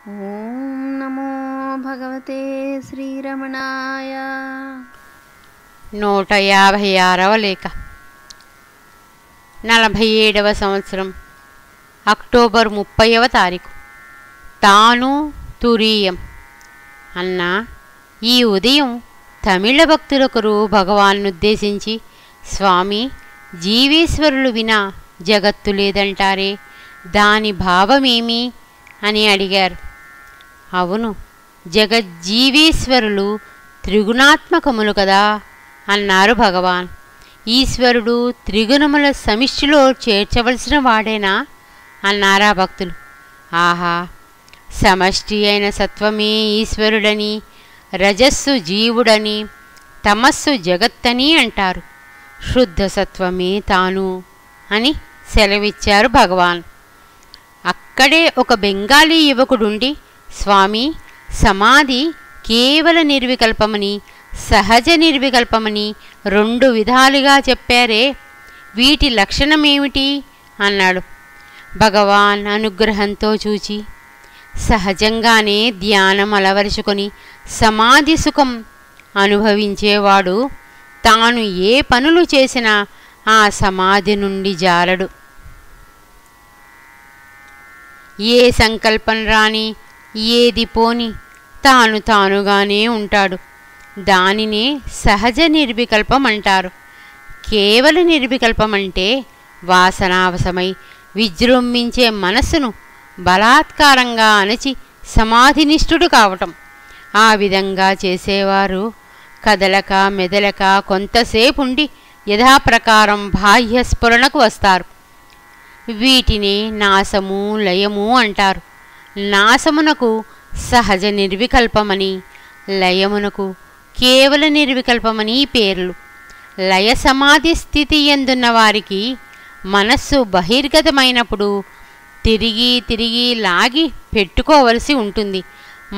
ఓం నమో భగవతే శ్రీరమణాయ. 156వ లేఖ. 47వ సంవత్సరం అక్టోబర్ 30వ తారీఖు. తాను తురీయం. అన్నా, ఈ ఉదయం తమిళ భక్తులొకరు భగవాన్నుద్దేశించి, స్వామి, జీవేశ్వరులు వినా జగత్తు లేదంటారే, దాని భావమేమి అని అడిగారు. అవును, జగజ్జీవేశ్వరులు త్రిగుణాత్మకములు కదా అన్నారు భగవాన్. ఈశ్వరుడు త్రిగుణముల సమిష్టిలో చేర్చవలసిన వాడేనా అన్నారా భక్తులు. ఆహా, సమష్టి అయిన సత్వమే ఈశ్వరుడని, రజస్సు జీవుడని, తమస్సు జగత్తని అంటారు. శుద్ధ సత్వమే తాను అని సెలవిచ్చారు భగవాన్. అక్కడే ఒక బెంగాలీ యువకుడుండి, స్వామి, సమాధి కేవల నిర్వికల్పమని, సహజ నిర్వికల్పమని 2 విధాలుగా చెప్పారే, వీటి లక్షణమేమిటి అన్నాడు. భగవాన్ అనుగ్రహంతో చూచి, సహజంగానే ధ్యానం అలవరుచుకొని సమాధి సుఖం అనుభవించేవాడు తాను ఏ పనులు చేసినా ఆ సమాధి నుండి జారడు. ఏ సంకల్పం రాని, ఏది పోని తాను తానుగానే ఉంటాడు. దానినే సహజ నిర్వికల్పం అంటారు. కేవల నిర్వికల్పం అంటే వాసనావశమై విజృంభించే మనస్సును బలాత్కారంగా అణచి సమాధినిష్ఠుడు కావటం. ఆ విధంగా చేసేవారు కదలక మెదలక కొంతసేపుండి యథాప్రకారం బాహ్య స్ఫురణకు వస్తారు. వీటిని నాశము లయము అంటారు. నాశమునకు సహజ నిర్వికల్పమని, లయమునకు కేవల నిర్వికల్పమని పేర్లు. లయ సమాధి స్థితి ఎందున్న వారికి మనస్సు బహిర్గతమైనప్పుడు తిరిగి తిరిగి లాగి పెట్టుకోవలసి ఉంటుంది.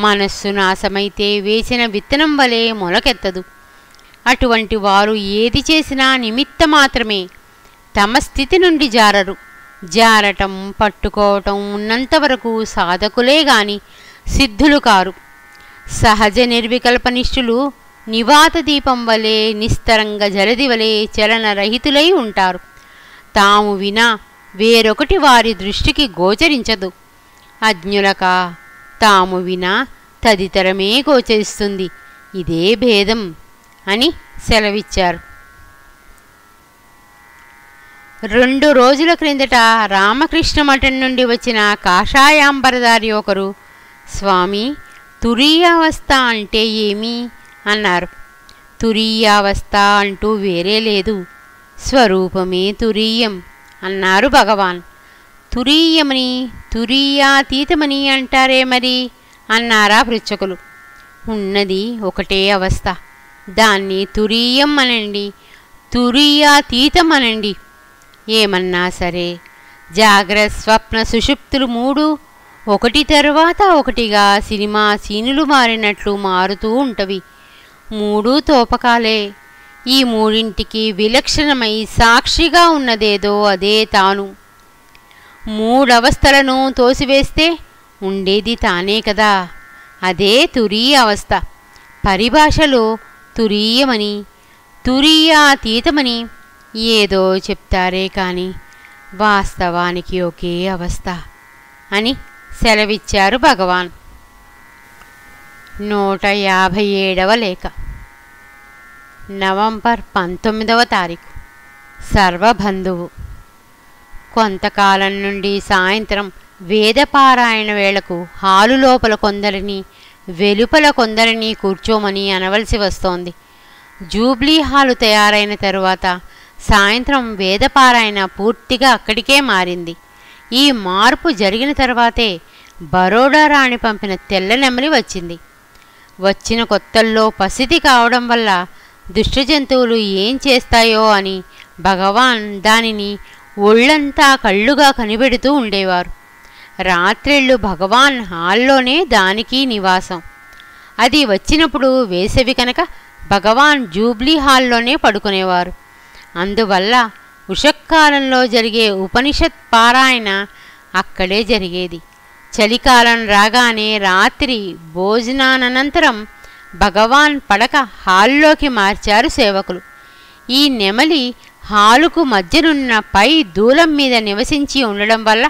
మనస్సు నాశమైతే వేసిన విత్తనం వలె మొలకెత్తదు. అటువంటి వారు ఏది చేసినా నిమిత్త మాత్రమే, తమ స్థితి నుండి జారరు. జారటం, పట్టుకోవటం ఉన్నంతవరకు సాధకులే గాని సిద్ధులు కారు. సహజ నిర్వికల్పనిష్ఠులు నివాత దీపం వలె, నిస్తరంగ జలది వలె చలనరహితులై ఉంటారు. తాము వినా వేరొకటి వారి దృష్టికి గోచరించదు. అజ్ఞులక తాము వినా తదితరమే గోచరిస్తుంది. ఇదే భేదం అని సెలవిచ్చారు. 2 రోజుల క్రిందట రామకృష్ణ మఠం నుండి వచ్చిన కాషాయాంబరదారి ఒకరు, స్వామి, తురీయావస్థ అంటే ఏమి అన్నారు. తురీయావస్థ అంటూ వేరే లేదు, స్వరూపమే తురీయం అన్నారు భగవాన్. తురీయమని, తురీయాతీతమని అంటారే మరి అన్నారా పృచ్ఛకులు. ఉన్నది ఒకటే అవస్థ, దాన్ని తురీయం అనండి, తురీయాతీతం అనండి, ఏమన్నా సరే. జాగ్రత్త స్వప్న సుషుప్తులు 3 ఒకటి తరువాత ఒకటిగా సినిమా సీనులు మారినట్లు మారుతూ ఉంటవి. 3 తోపకాలే. ఈ 3ంటికి విలక్షణమై సాక్షిగా ఉన్నదేదో అదే తాను. 3 అవస్థలను తోసివేస్తే ఉండేది తానే కదా, అదే తురీయ అవస్థ. పరిభాషలో తురీయమని, తురీయాతీతమని ఏదో చెప్తారే కాని వాస్తవానికి ఒకే అవస్థ అని సెలవిచ్చారు భగవాన్. 157వ లేఖ. నవంబర్ 19వ తారీఖు. సర్వబంధువు. కొంతకాలం నుండి సాయంత్రం వేదపారాయణ వేళకు హాలు లోపల కొందరిని, వెలుపల కొందరిని కూర్చోమని అనవలసి వస్తోంది. జూబ్లీ హాలు తయారైన తరువాత సాయంత్రం వేదపారాయణ పూర్తిగా అక్కడికే మారింది. ఈ మార్పు జరిగిన తర్వాతే బరోడా రాణి పంపిన తెల్ల నెమలి వచ్చింది. వచ్చిన కొత్తల్లో పసిది కావడం వల్ల దుష్టజంతువులు ఏం చేస్తాయో అని భగవాన్ దానిని ఒళ్ళంతా కళ్ళుగా కనిపెడుతూ ఉండేవారు. రాత్రిళ్ళు భగవాన్ హాల్లోనే దానికి నివాసం. అది వచ్చినప్పుడు వేసవి కనుక భగవాన్ జూబ్లీ హాల్లోనే పడుకునేవారు. అందువల్ల ఉషక్కాలంలో జరిగే ఉపనిషత్ పారాయణ అక్కడే జరిగేది. చలికాలం రాగానే రాత్రి భోజనానంతరం భగవాన్ పడక హాల్లోకి మార్చారు సేవకులు. ఈ నెమలి హాలుకు మధ్యనున్న పై దూలం మీద నివసించి ఉండడం వల్ల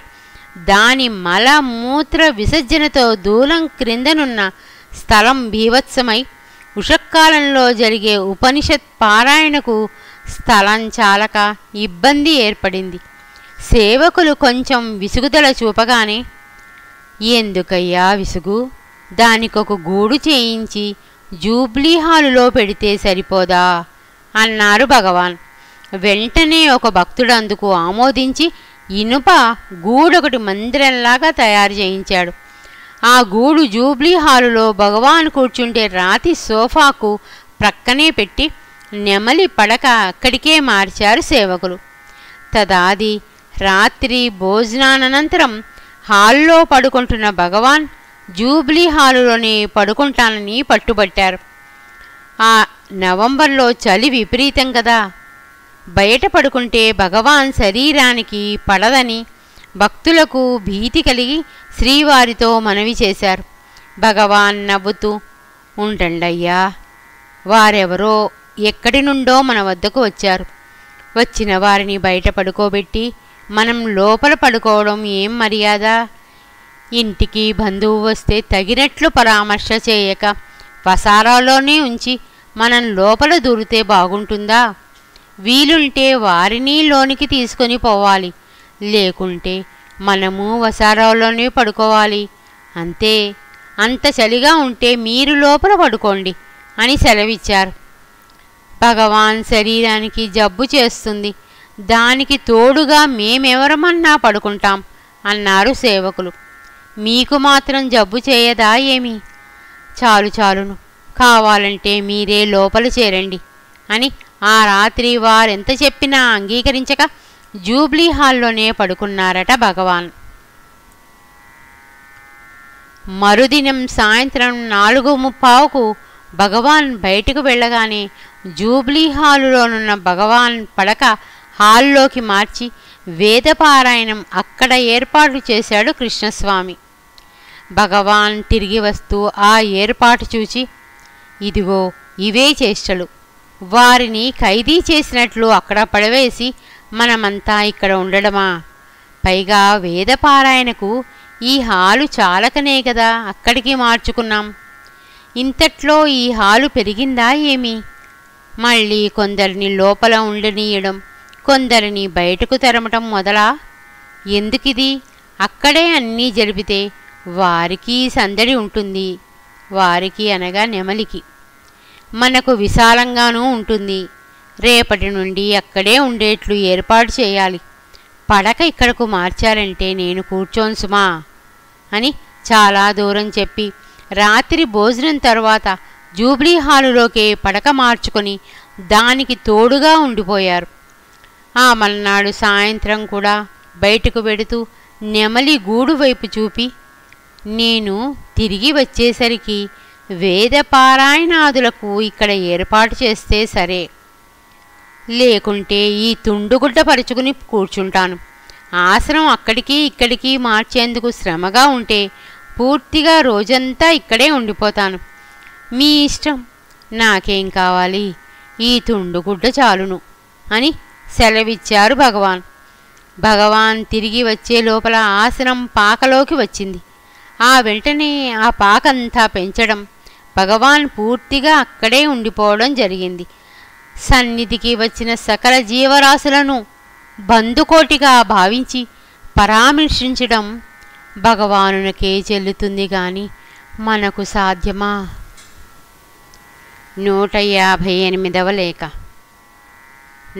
దాని మల మూత్ర విసర్జనతో దూలం క్రిందనున్న స్థలం బీభత్సమై ఉషక్కాలంలో జరిగే ఉపనిషత్ పారాయణకు స్థలం చాలక ఇబ్బంది ఏర్పడింది. సేవకులు కొంచెం విసుగుదల చూపగానే, ఎందుకయ్యా విసుగు, దానికొక గూడు చేయించి జూబ్లీ హాలులో పెడితే సరిపోదా అన్నారు భగవాన్. వెంటనే ఒక భక్తుడు అందుకు ఆమోదించి ఇనుప గూడొకటి మందిరంలాగా తయారు చేయించాడు. ఆ గూడు జూబ్లీ హాలులో భగవాన్ కూర్చుంటే రాతి సోఫాకు ప్రక్కనే పెట్టి నెమలి పడక అక్కడికే మార్చారు సేవకులు. తదాది రాత్రి భోజనానంతరం హాల్లో పడుకుంటున్న భగవాన్ జూబ్లీ హాలులోనే పడుకుంటానని పట్టుబట్టారు. ఆ నవంబర్లో చలి విపరీతం కదా, బయట పడుకుంటే భగవాన్ శరీరానికి పడదని భక్తులకు భీతి కలిగి శ్రీవారితో మనవి చేశారు. భగవాన్ నవ్వుతూ, ఉండండయ్యా, వారెవరో ఎక్కడి నుండో మన వద్దకు వచ్చారు. వచ్చిన వారిని బయట పడుకోబెట్టి మనం లోపల పడుకోవడం ఏం మర్యాద? ఇంటికి బంధువు వస్తే తగినట్లు పరామర్శ చేయక వసారాలోనే ఉంచి మనం లోపల దూరితే బాగుంటుందా? వీలుంటే వారిని లోనికి తీసుకొని పోవాలి, లేకుంటే మనము వసారాలోనే పడుకోవాలి. అంతే, అంత చలిగా ఉంటే మీరు లోపల పడుకోండి అని సెలవిచ్చారు. భగవాన్ శరీరానికి జబ్బు చేస్తుంది, దానికి తోడుగా మేమెవరమన్నా పడుకుంటాం అన్నారు సేవకులు. మీకు మాత్రం జబ్బు చేయదా ఏమి? చాలును, కావాలంటే మీరే లోపల చేరండి అని ఆ రాత్రి వారెంత చెప్పినా అంగీకరించక జూబ్లీ హాల్లోనే పడుకున్నారట భగవాన్. మరుదినం సాయంత్రం 4:30కు భగవాన్ బయటకు వెళ్ళగానే జూబ్లీ హాలులోనున్న భగవాన్ పడక హాల్లోకి మార్చి వేదపారాయణం అక్కడ ఏర్పాటు చేశాడు కృష్ణస్వామి. భగవాన్ తిరిగి వస్తూ ఆ ఏర్పాటు చూచి, ఇదిగో ఇవే చేష్టలు, వారిని ఖైదీ చేసినట్లు అక్కడ పడవేసి మనమంతా ఇక్కడ ఉండడమా? పైగా వేదపారాయణకు ఈ హాలు చాలకనే కదా అక్కడికి మార్చుకున్నాం. ఇంతట్లో ఈ హాలు పెరిగిందా ఏమి? మళ్ళీ కొందరిని లోపల ఉండనీయడం, కొందరిని బయటకు తరమటం మొదలా? ఎందుకిది? అక్కడే అన్నీ జరిపితే వారికి సందడి ఉంటుంది. వారికి అనగా నెమలికి. మనకు విశాలంగానూ ఉంటుంది. రేపటి నుండి అక్కడే ఉండేట్లు ఏర్పాటు చేయాలి. పడక ఇక్కడకు మార్చారంటే నేను కూర్చోను సుమా అని చాలా దూరం చెప్పి రాత్రి భోజనం తర్వాత జూబ్లీ హాలులోకే పడక మార్చుకొని దానికి తోడుగా ఉండిపోయారు. ఆ మల్నాడు సాయంత్రం కూడా బయటకు వెడుతూ నెమలి గూడు వైపు చూపి, నేను తిరిగి వచ్చేసరికి వేదపారాయణాదులకు ఇక్కడ ఏర్పాటు చేస్తే సరే, లేకుంటే ఈ తుండుగుడ్డ పరుచుకుని కూర్చుంటాను. ఆసనం అక్కడికి ఇక్కడికి మార్చేందుకు శ్రమగా ఉంటే పూర్తిగా రోజంతా ఇక్కడే ఉండిపోతాను. మీ ఇష్టం, నాకేం కావాలి, ఈ తుండుగుడ్డ చాలును అని సెలవిచ్చారు భగవాన్. భగవాన్ తిరిగి వచ్చే లోపల ఆసనం పాకలోకి వచ్చింది. ఆ వెంటనే ఆ పాకంతా పెంచడం, భగవాన్ పూర్తిగా అక్కడే ఉండిపోవడం జరిగింది. సన్నిధికి వచ్చిన సకల జీవరాశులను బంధుకోటిగా భావించి పరామర్శించడం భగవానునికే చెల్లుతుంది గాని మనకు సాధ్యమా? 158వ లేఖ.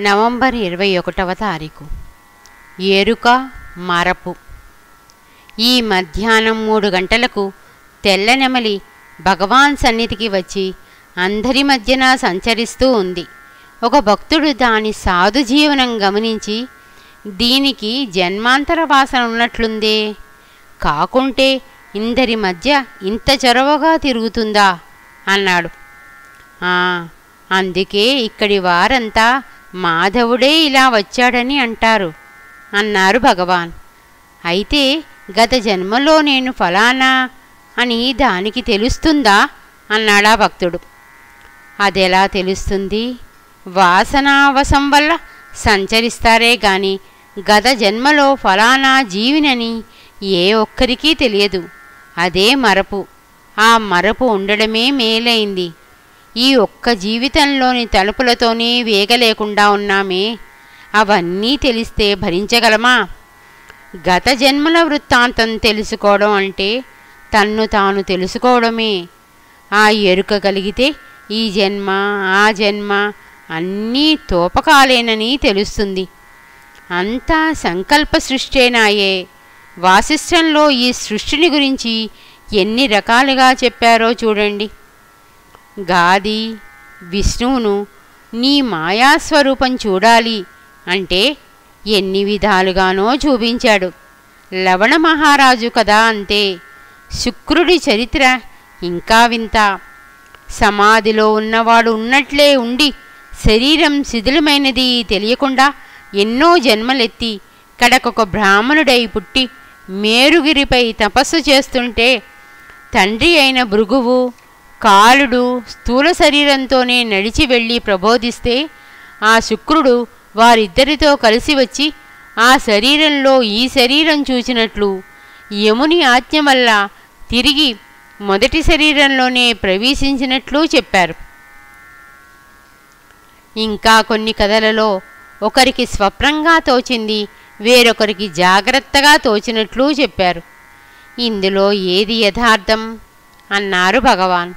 నవంబర్ 21వ తారీఖు. ఎరుక మరపు. ఈ మధ్యాహ్నం 3 గంటలకు తెల్లనెమలి భగవాన్ సన్నిధికి వచ్చి అందరి మధ్యన సంచరిస్తూ ఉంది. ఒక భక్తుడు దాని సాధు జీవనం గమనించి, దీనికి జన్మాంతర వాసన ఉన్నట్లుందే, కాకుంటే ఇందరి మధ్య ఇంత చొరవగా తిరుగుతుందా అన్నాడు. అందుకే ఇక్కడి వారంతా మాధవుడే ఇలా వచ్చాడని అంటారు అన్నారు భగవాన్. అయితే గత జన్మలో నేను ఫలానా అని దానికి తెలుస్తుందా అన్నాడా భక్తుడు. అదెలా తెలుస్తుంది? వాసనావశం వల్ల సంచరిస్తారే గాని గత జన్మలో ఫలానా జీవినని ఏ ఒక్కరికీ తెలియదు. అదే మరపు. ఆ మరపు ఉండడమే మేలైంది. ఈ ఒక్క జీవితంలోని తలుపులతోనే వేగలేకుండా ఉన్నామే. అవన్నీ తెలిస్తే భరించగలమా? గత జన్మల వృత్తాంతం తెలుసుకోవడం అంటే తన్ను తాను తెలుసుకోవడమే. ఆ ఎరుక కలిగితే ఈ జన్మ ఆ జన్మ అన్నీ తోపకాలేనని తెలుస్తుంది. అంతా సంకల్ప సృష్టేనాయే. వాసిష్ఠంలో ఈ సృష్టిని గురించి ఎన్ని రకాలుగా చెప్పారో చూడండి. గాది విష్ణువును నీ మాయాస్వరూపం చూడాలి అంటే ఎన్ని విధాలుగానో చూపించాడు. లవణ మహారాజు కదా అంతే. శుక్రుడి చరిత్ర ఇంకా వింత. సమాధిలో ఉన్నవాడు ఉన్నట్లే ఉండి శరీరం శిథిలమైనది తెలియకుండా ఎన్నో జన్మలెత్తి కడకొక బ్రాహ్మణుడై పుట్టి మేరుగిరిపై తపస్సు చేస్తుంటే తండ్రి అయిన భృగువు కాలుడు స్థూల శరీరంతోనే నడిచి వెళ్ళి ప్రబోధిస్తే ఆ శుక్రుడు వారిద్దరితో కలిసి వచ్చి ఆ శరీరంలో ఈ శరీరం చూచినట్లు యముని ఆజ్ఞ వల్ల తిరిగి మొదటి శరీరంలోనే ప్రవేశించినట్లు చెప్పారు. ఇంకా కొన్ని కథలలో ఒకరికి స్వప్నంగా తోచింది వేరొకరికి జాగ్రత్తగా తోచినట్లు చెప్పారు. ఇందులో ఏది యథార్థం అన్నారు భగవాన్.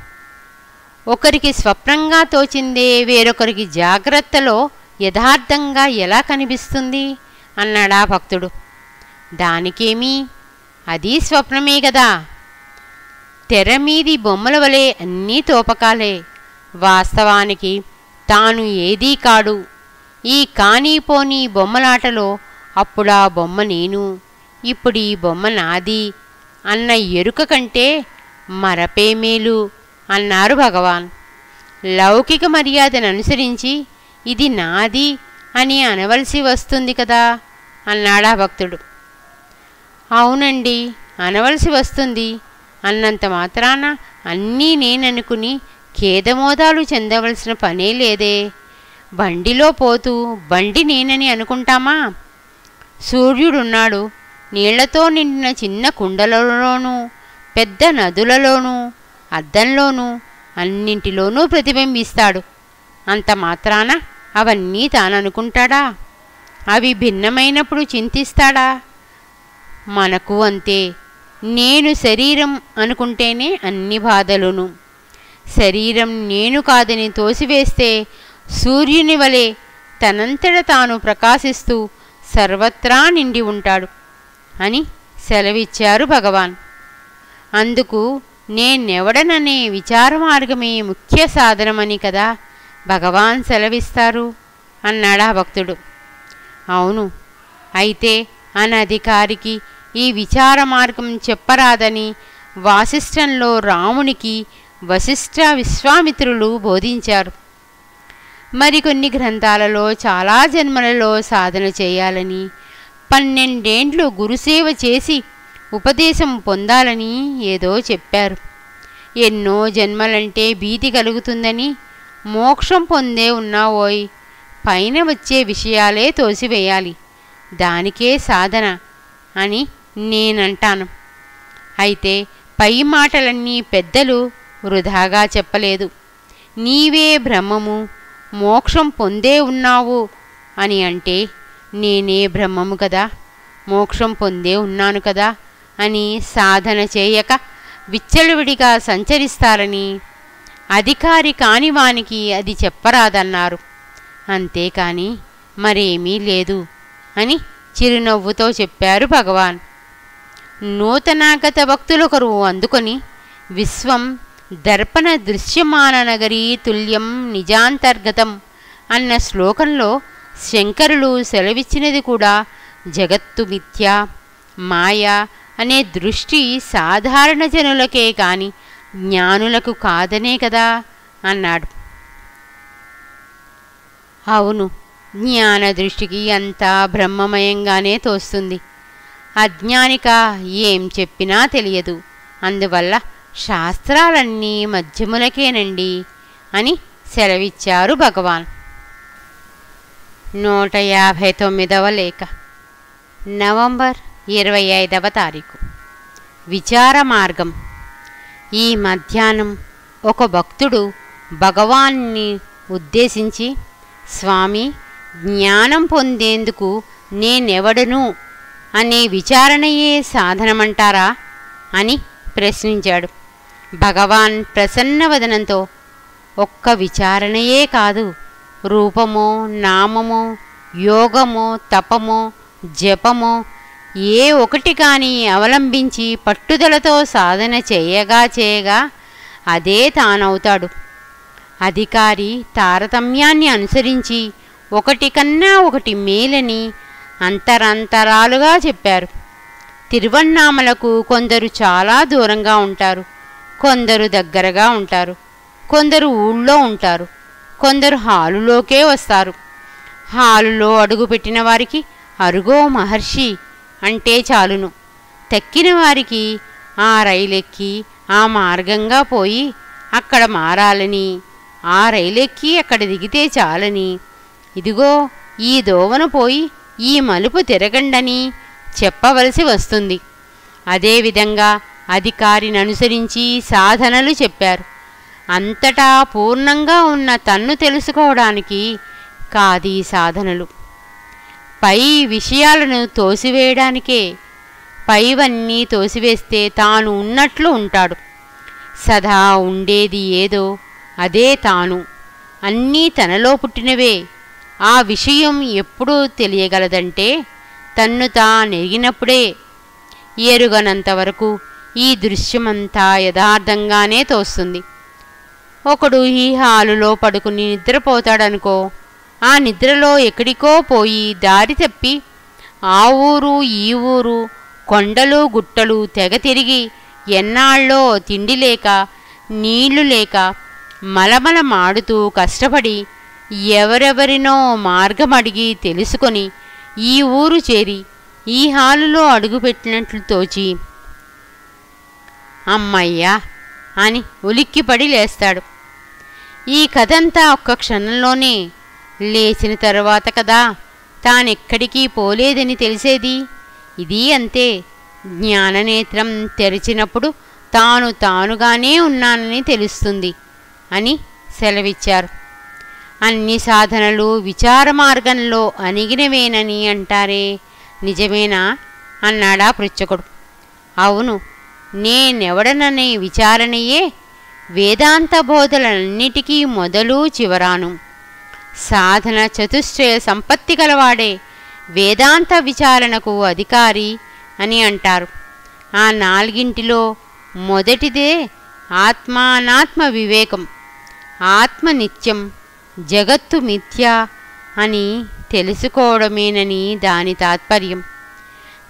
ఒకరికి స్వప్నంగా తోచిందే వేరొకరికి జాగ్రత్తలో యథార్థంగా ఎలా కనిపిస్తుంది అన్నాడా భక్తుడు. దానికేమీ, అది స్వప్నమే కదా. తెరమీది బొమ్మల వలె అన్నీ తోపకాలే. వాస్తవానికి తాను ఏదీ కాడు. ఈ కానీపోనీ బొమ్మలాటలో అప్పుడా బొమ్మ నేను, ఇప్పుడు ఈ బొమ్మ నాది అన్న ఎరుక కంటే మరపే మేలు అన్నారు భగవాన్. లౌకిక మర్యాదను అనుసరించి ఇది నాది అని అనవలసి వస్తుంది కదా అన్నాడా భక్తుడు. అవునండి, అనవలసి వస్తుంది. అన్నంత మాత్రాన అన్నీ నేననుకుని ఖేదమోదాలు చెందవలసిన పనే లేదే. బండిలో పోతూ బండి నేనని అనుకుంటామా? సూర్యుడున్నాడు. నీళ్లతో నిండిన చిన్న కుండలలోనూ పెద్ద నదులలోనూ అద్దంలోనూ అన్నింటిలోనూ ప్రతిబింబిస్తాడు. అంత మాత్రాన అవన్నీ తాననుకుంటాడా? అవి భిన్నమైనప్పుడు చింతిస్తాడా? మనకు అంతే. నేను శరీరం అనుకుంటేనే అన్ని బాధలును. శరీరం నేను కాదని తోసివేస్తే సూర్యుని వలె తనంతట తాను ప్రకాశిస్తూ సర్వత్రా నిండి ఉంటాడు అని సెలవిచ్చారు భగవాన్. అందుకు నేనెవడననే విచార మార్గమే ముఖ్య సాధనమని కదా భగవాన్ సెలవిస్తారు అన్నాడా భక్తుడు. అవును, అయితే అనధికారికి ఈ విచార మార్గం చెప్పరాదని వాసిష్ఠంలో రామునికి వశిష్ఠ విశ్వామిత్రులు బోధించారు. మరికొన్ని గ్రంథాలలో చాలా జన్మలలో సాధన చేయాలని, 12 ఏండ్లు గురుసేవ చేసి ఉపదేశం పొందాలని ఏదో చెప్పారు. ఎన్నో జన్మలంటే భీతి కలుగుతుందని మోక్షం పొందే ఉన్నావోయ్. పైన వచ్చే విషయాలే తోసివేయాలి, దానికే సాధన అని నేనంటాను. అయితే పై మాటలన్నీ పెద్దలు వృధాగా చెప్పలేదు. నీవే బ్రహ్మము, మోక్షం పొందే ఉన్నావు అని అంటే నేనే బ్రహ్మము కదా, మోక్షం పొందే ఉన్నాను కదా అని సాధన చేయక విచ్చలవిడిగా సంచరిస్తారని అధికారి కానివానికి అది చెప్పరాదన్నారు. అంతేకాని మరేమీ లేదు అని చిరునవ్వుతో చెప్పారు భగవాన్. నూతనాగత భక్తులొకరు అందుకొని విశ్వం దర్పణ దృశ్యమాన నగరీ తుల్యం నిజాంతర్గతం అన్న శ్లోకంలో శంకరులు సెలవిచ్చినది కూడా జగత్తు మిథ్య మాయ అనే దృష్టి సాధారణ జనులకే కాని జ్ఞానులకు కాదనే కదా అన్నాడు. అవును, జ్ఞాన దృష్టికి అంతా బ్రహ్మమయంగానే తోస్తుంది. అజ్ఞానిక ఏం చెప్పినా తెలియదు. అందువల్ల శాస్త్రాలన్నీ మధ్యములకేనండి అని సెలవిచ్చారు భగవాన్. 159వ లేఖ. నవంబర్ 25వ తారీఖు. విచార మార్గం. ఈ మధ్యాహ్నం ఒక భక్తుడు భగవాన్ని ఉద్దేశించి, స్వామి, జ్ఞానం పొందేందుకు నేనెవడను అనే విచారణయే సాధనమంటారా అని ప్రశ్నించాడు. భగవాన్ ప్రసన్నవదనంతో, ఒక్క విచారణయే కాదు, రూపమో నామమో యోగమో తపమో జపమో ఏ ఒకటి కానీ అవలంబించి పట్టుదలతో సాధన చేయగా అదే తానవుతాడు. అధికారి తారతమ్యాన్ని అనుసరించి ఒకటి కన్నా ఒకటి మేలని అంతరాలుగా చెప్పారు. తిరువన్నామలకు కొందరు చాలా దూరంగా ఉంటారు, కొందరు దగ్గరగా ఉంటారు, కొందరు ఊళ్ళో ఉంటారు, కొందరు హాలులోకే వస్తారు. హాలులో అడుగుపెట్టిన వారికి అరుగో మహర్షి అంటే చాలును. తక్కిన వారికి ఆ రైలెక్కి ఆ మార్గంగా పోయి అక్కడ మారాలని, ఆ రైలెక్కి అక్కడ దిగితే చాలని, ఇదిగో ఈ దోవన పోయి ఈ మలుపు తిరగండని చెప్పవలసి వస్తుంది. అదేవిధంగా అధికారిని అనుసరించి సాధనలు చెప్పారు. అంతటా పూర్ణంగా ఉన్న తన్ను తెలుసుకోవడానికి కాదీ సాధనలు. పై విషయాలను తోసివేయడానికే. పైవన్నీ తోసివేస్తే తాను ఉన్నట్లు ఉంటాడు. సదా ఉండేది ఏదో అదే తాను. అన్నీ తనలో పుట్టినవే. ఆ విషయం ఎప్పుడు తెలియగలదంటే తన్ను తానెరిగినప్పుడే. ఎరుగనంతవరకు ఈ దృశ్యమంతా యథార్థంగానే తోస్తుంది. ఒకడు ఈ హాలులో పడుకుని నిద్రపోతాడనుకో, ఆ నిద్రలో ఎక్కడికో పోయి దారి తప్పి ఆ ఊరు ఈ ఊరు కొండలు గుట్టలు తెగ తిరిగి ఎన్నాళ్ళో తిండి లేక నీళ్లు లేక మలమల మాడుతూ కష్టపడి ఎవరెవరినో మార్గమడిగి తెలుసుకొని ఈ ఊరు చేరి ఈ హాలులో అడుగుపెట్టినట్లు తోచి అమ్మయ్యా అని ఉలిక్కిపడి లేస్తాడు. ఈ కథంతా ఒక్క క్షణంలోనే. లేచిన తరువాత కదా తానెక్కడికి పోలేదని తెలిసేది. ఇది అంతే. జ్ఞాననేత్రం తెరిచినప్పుడు తానుగానే ఉన్నానని తెలుస్తుంది అని సెలవిచ్చారు. అన్ని సాధనలు విచార మార్గంలో అణిగినవేనని అంటారే, నిజమేనా అన్నాడా పృచ్ఛకుడు. అవును, నేనెవడననే విచారణయే వేదాంత బోధలన్నిటికీ మొదలు చివరాను. సాధన చతుశ్చయ సంపత్తి గలవాడే వేదాంత విచారణకు అధికారి అని అంటారు. ఆ నాలుగింటిలో మొదటిదే ఆత్మానాత్మ వివేకం. ఆత్మ నిత్యం, జగత్తు మిథ్య అని తెలుసుకోవడమేనని దాని తాత్పర్యం.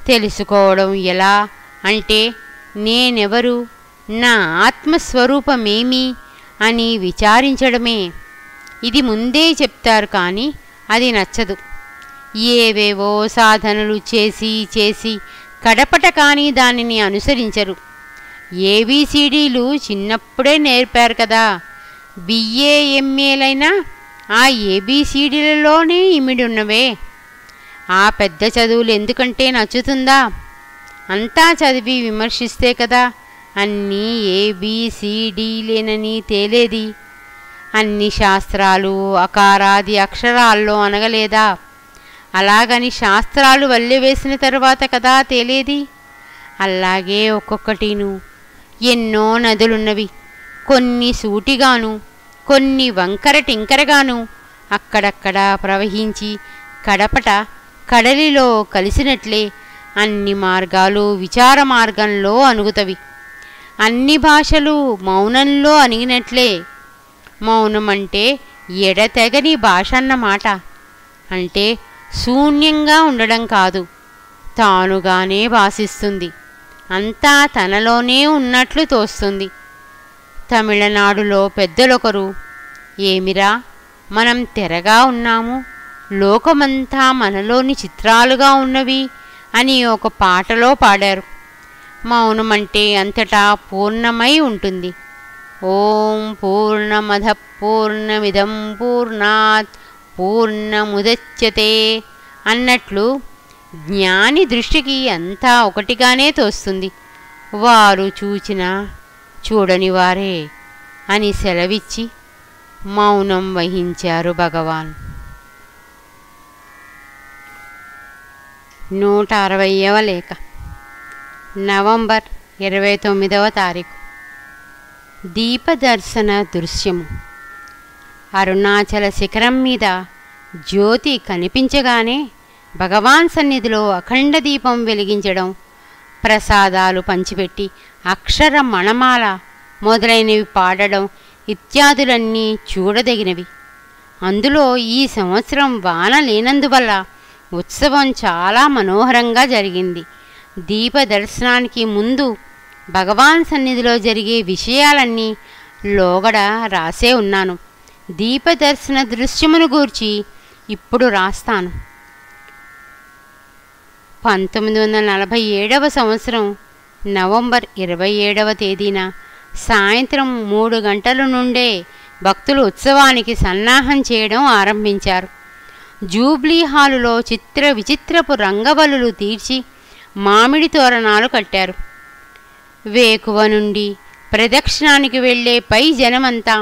తెలుసుకోవడం ఎలా అంటే నేనెవరు, నా ఆత్మస్వరూపమేమి అని విచారించడమే. ఇది ముందే చెప్తారు కానీ అది నచ్చదు. ఏవేవో సాధనలు చేసి కడపట కానీ దానిని అనుసరించరు. ఏబీసీడీలు చిన్నప్పుడే నేర్పారు కదా. బిఏ ఎంఏలైనా ఆ ఏబీసీడీలలోనే ఇమిడున్నవే. ఆ పెద్ద చదువులు ఎందుకంటే నచ్చుతుందా? అంతా చదివి విమర్శిస్తే కదా అన్నీ ఏబీసీడీలేనని తేలేది. అన్ని శాస్త్రాలు అకారాది అక్షరాల్లో అనగలేదా? అలాగని శాస్త్రాలు వల్లెవేసిన తరువాత కదా తేలేది. అలాగే ఒక్కొక్కటిను. ఎన్నో నదులున్నవి. కొన్ని సూటిగాను, కొన్ని వంకర టింకరగాను అక్కడక్కడ ప్రవహించి కడపట కడలిలో కలిసినట్లే అన్ని మార్గాలు విచార మార్గంలో అణుగుతవి. అన్ని భాషలు మౌనంలో అణిగినట్లే. మౌనం అంటే ఎడతెగని భాష అన్నమాట. అంటే శూన్యంగా ఉండడం కాదు, తానుగానే భాషిస్తుంది. అంతా తనలోనే ఉన్నట్లు తోస్తుంది. తమిళనాడులో పెద్దలొకరు, ఏమిరా మనం తెరగా ఉన్నాము, లోకమంతా మనలోని చిత్రాలుగా ఉన్నవి అని ఒక పాటలో పాడారు. మౌనం అంటే అంతటా పూర్ణమై ఉంటుంది. ఓం పూర్ణమద పూర్ణమిదం పూర్ణాత్ పూర్ణముదచ్యతే అన్నట్లు జ్ఞాని దృష్టికి అంతా ఒకటిగానే తోస్తుంది. వారు చూచినా చూడని వారే అని సెలవిచ్చి మౌనం వహించారు భగవాన్. 160వ లేఖ. నవంబర్ 29వ తారీఖు. దీపదర్శన దృశ్యము. అరుణాచల శిఖరం మీద జ్యోతి కనిపించగానే భగవాన్ సన్నిధిలో అఖండ దీపం వెలిగించడం, ప్రసాదాలు పంచిపెట్టి అక్షర మణమాల మొదలైనవి పాడడం ఇత్యాదులన్నీ చూడదగినవి. అందులో ఈ సంవత్సరం వాన లేనందువల్ల ఉత్సవం చాలా మనోహరంగా జరిగింది. దీపదర్శనానికి ముందు భగవాన్ సన్నిధిలో జరిగే విషయాలన్నీ లోగడ రాసే ఉన్నాను. దీపదర్శన దృశ్యమును గూర్చి ఇప్పుడు రాస్తాను. 1947వ సంవత్సరం నవంబర్ 27వ తేదీన సాయంత్రం 3 గంటల నుండే భక్తులు ఉత్సవానికి సన్నాహం చేయడం ఆరంభించారు. జూబ్లీ హాలులో చిత్ర విచిత్రపు రంగవల్లులు తీర్చి మామిడి తోరణాలు కట్టారు. వేకువ నుండి ప్రదక్షిణానికి వెళ్లే పై జనమంతా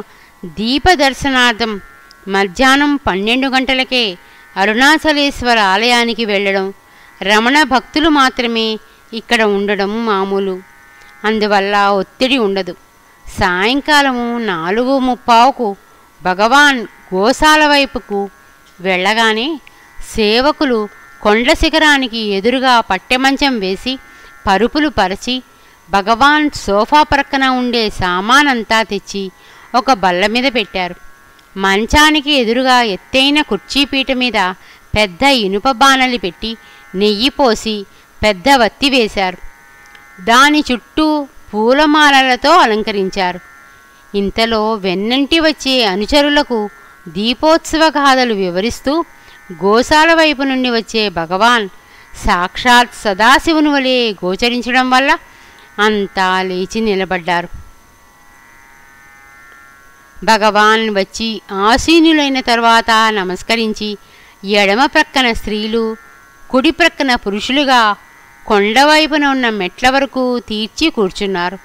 దీపదర్శనార్థం మధ్యాహ్నం 12 గంటలకే అరుణాచలేశ్వర ఆలయానికి వెళ్ళడం, రమణ భక్తులు మాత్రమే ఇక్కడ ఉండడం మామూలు. అందువల్ల ఒత్తిడి ఉండదు. సాయంకాలము 4:30కు భగవాన్ గోశాల వైపుకు వెళ్ళగానే సేవకులు కొండ శిఖరానికి ఎదురుగా పట్టెమంచం వేసి పరుపులు పరిచి భగవాన్ సోఫా ప్రక్కన ఉండే సామానంతా తెచ్చి ఒక బల్ల మీద పెట్టారు. మంచానికి ఎదురుగా ఎత్తైన కుర్చీపీట మీద పెద్ద ఇనుప బాణలి పెట్టి నెయ్యి పోసి పెద్ద వత్తి వేశారు. దాని చుట్టూ పూలమాలలతో అలంకరించారు. ఇంతలో వెన్నంటి వచ్చే అనుచరులకు దీపోత్సవ గాథలు వివరిస్తూ గోశాల వైపు నుండి వచ్చే భగవాన్ సాక్షాత్ సదాశివుని వలె గోచరించడం వల్ల అంతా లేచి నిలబడ్డారు. భగవాన్ వచ్చి ఆసీనులైన తర్వాత నమస్కరించి ఎడమ ప్రక్కన స్త్రీలు, కుడి ప్రక్కన పురుషులుగా కొండవైపున ఉన్న మెట్ల వరకు తీర్చి కూర్చున్నారు.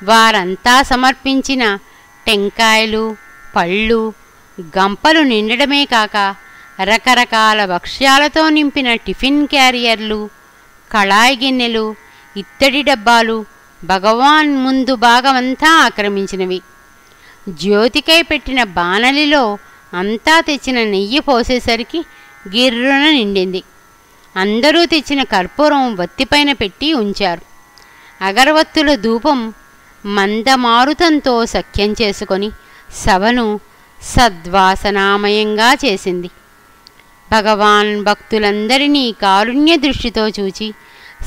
వారంతా సమర్పించిన టెంకాయలు, పళ్ళు, గంపలు నిండడమే కాక రకరకాల భక్ష్యాలతో నింపిన టిఫిన్ క్యారియర్లు, కళాయి గిన్నెలు, ఇత్తడి డబ్బాలు భగవాన్ ముందు భాగమంతా ఆక్రమించినవి. జ్యోతికై పెట్టిన బాణలిలో అంతా తెచ్చిన నెయ్యి పోసేసరికి గిర్రున నిండింది. అందరూ తెచ్చిన కర్పూరం వత్తిపైన పెట్టి ఉంచారు. అగరవత్తుల ధూపం మందమారుతంతో సఖ్యం చేసుకొని సభను సద్వాసనామయంగా చేసింది. భగవాన్ భక్తులందరినీ కారుణ్య దృష్టితో చూచి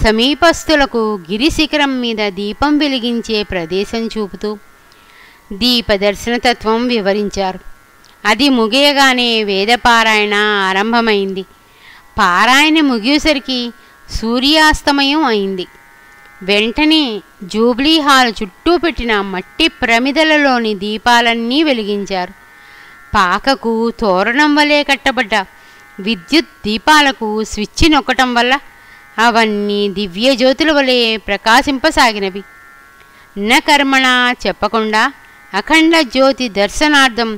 సమీపస్థులకు గిరిశిఖరం మీద దీపం వెలిగించే ప్రదేశం చూపుతూ దీపదర్శనతత్వం వివరించారు. అది ముగియగానే వేదపారాయణ ఆరంభమైంది. పారాయణ ముగిసేసరికి సూర్యాస్తమయం అయింది. వెంటనే జూబ్లీ హాల్ చుట్టూ పెట్టిన మట్టి ప్రమిదలలోని దీపాలన్నీ వెలిగించారు. పాకకు తోరణం వలె కట్టబడ్డ విద్యుత్ దీపాలకు స్విచ్ నొక్కటం వల్ల అవన్నీ దివ్యజ్యోతుల వలె ప్రకాశింపసాగినవి. కర్మణ చెప్పకుండా అఖండ జ్యోతి దర్శనార్థం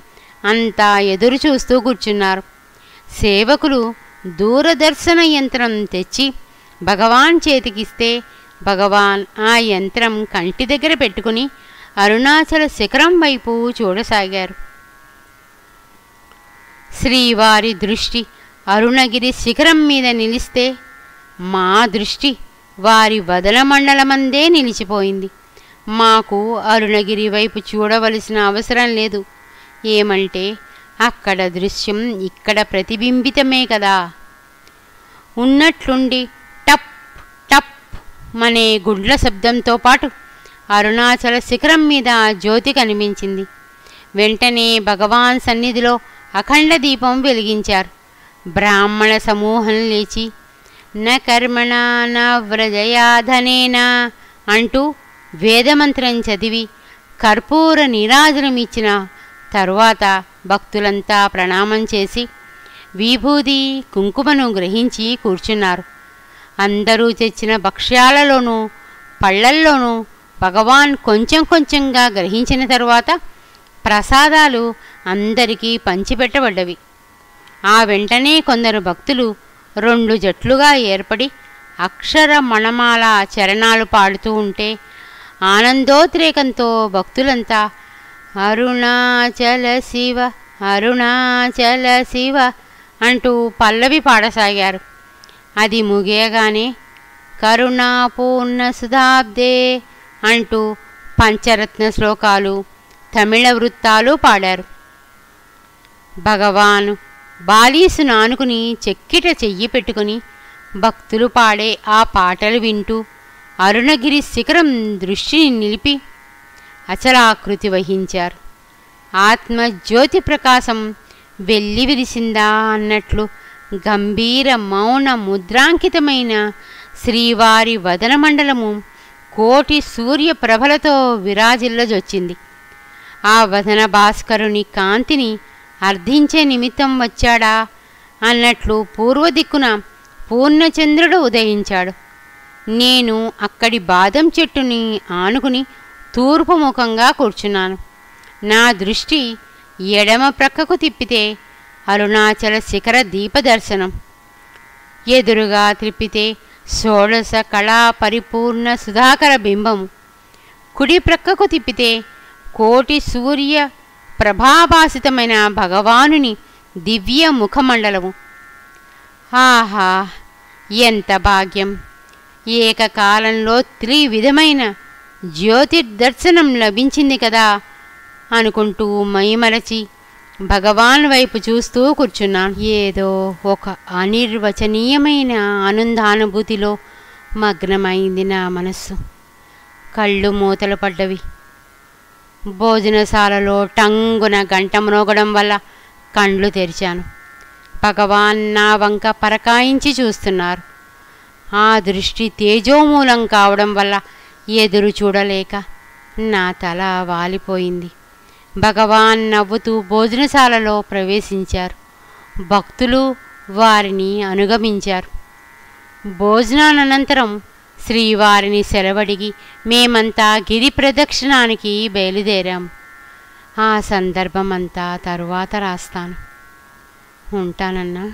అంతా ఎదురు చూస్తూ కూర్చున్నారు. సేవకులు దూరదర్శన యంత్రం తెచ్చి భగవాన్ చేతికిస్తే భగవాన్ ఆ యంత్రం కంటి దగ్గర పెట్టుకుని అరుణాచల శిఖరం వైపు చూడసాగారు. శ్రీవారి దృష్టి అరుణగిరి శిఖరం మీద నిలిస్తే మా దృష్టి వారి వదల మండలమందే నిలిచిపోయింది. మాకు అరుణగిరి వైపు చూడవలసిన అవసరం లేదు. ఏమంటే అక్కడ దృశ్యం ఇక్కడ ప్రతిబింబితమే కదా. ఉన్నట్లుండి టప్ టప్ మనే గుండ్ల శబ్దంతో పాటు అరుణాచల శిఖరం మీద జ్యోతి కనిపించింది. వెంటనే భగవాన్ సన్నిధిలో అఖండ దీపం వెలిగించారు. బ్రాహ్మణ సమూహం లేచి న కర్మణ న వ్రజయాధనేన అంటూ వేదమంత్రం చదివి కర్పూర నీరాజనమిచ్చిన తరువాత భక్తులంతా ప్రణామం చేసి విభూది కుంకుమను గ్రహించి కూర్చున్నారు. అందరూ తెచ్చిన భక్ష్యాలలోనూ పళ్ళల్లోనూ భగవాన్ కొంచెం కొంచెంగా గ్రహించిన తరువాత ప్రసాదాలు అందరికీ పంచిపెట్టబడ్డవి. ఆ వెంటనే కొందరు భక్తులు 2 జట్లుగా ఏర్పడి అక్షర మణమాల చరణాలు పాడుతూ ఉంటే ఆనందోద్రేకంతో భక్తులంతా అరుణాచల శివ అరుణాచల శివ అంటూ పల్లవి పాడసాగారు. అది ముగియగానే కరుణాపూర్ణ సుధాబ్దే అంటూ పంచరత్న శ్లోకాలు తమిళ వృత్తాలు పాడారు. భగవాను బాలీసును ఆనుకుని చెక్కిట చెయ్యి పెట్టుకుని భక్తులు పాడే ఆ పాటలు వింటూ అరుణగిరి శిఖరం దృష్టిని నిలిపి అచలాకృతి వహించారు. ఆత్మజ్యోతి ప్రకాశం వెల్లి విరిసిందా అన్నట్లు గంభీర మౌన ముద్రాంకితమైన శ్రీవారి వదనమండలము కోటి సూర్య ప్రభలతో విరాజిల్లజొచ్చింది. ఆ వదన భాస్కరుని కాంతిని అర్థించే నిమిత్తం వచ్చాడా అన్నట్లు పూర్వదిక్కున పూర్ణచంద్రుడు ఉదయించాడు. నేను అక్కడి బాదం చెట్టుని ఆనుకుని తూర్పు ముఖంగా కూర్చున్నాను. నా దృష్టి ఎడమ ప్రక్కకు తిప్పితే అరుణాచల శిఖర దీపదర్శనం, ఎదురుగా త్రిప్పితే షోడశ కళా పరిపూర్ణ సుధాకర బింబము, కుడి ప్రక్కకు తిప్పితే కోటి సూర్య ప్రభాభాసితమైన భగవానుని దివ్య ముఖమండలము. ఆహా, ఎంత భాగ్యం! ఏకకాలంలో త్రివిధమైన జ్యోతిర్దర్శనం లభించింది కదా అనుకుంటూ మైమరచి భగవాన్ వైపు చూస్తూ కూర్చున్నాను. ఏదో ఒక అనిర్వచనీయమైన ఆనందానుభూతిలో మగ్నమైంది నా మనస్సు. కళ్ళు మూతలు పడ్డవి. భోజనశాలలో టంగున గంట మ్రోగడం వల్ల కండ్లు తెరిచాను. భగవాన్ నా వంక పరకాయించి చూస్తున్నారు. ఆ దృష్టి తేజోమూలం కావడం వల్ల ఎదురు చూడలేక నా తల వాలిపోయింది. భగవాన్ నవ్వుతూ భోజనశాలలో ప్రవేశించారు. భక్తులు వారిని అనుగమించారు. భోజనానంతరం శ్రీవారిని సెలవడిగి మేమంతా గిరి ప్రదక్షిణానికి బయలుదేరాం. ఆ సందర్భం అంతా తరువాత రాస్తాను. ఉంటానన్నా.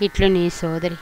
ఇట్లు నీ సోదరి.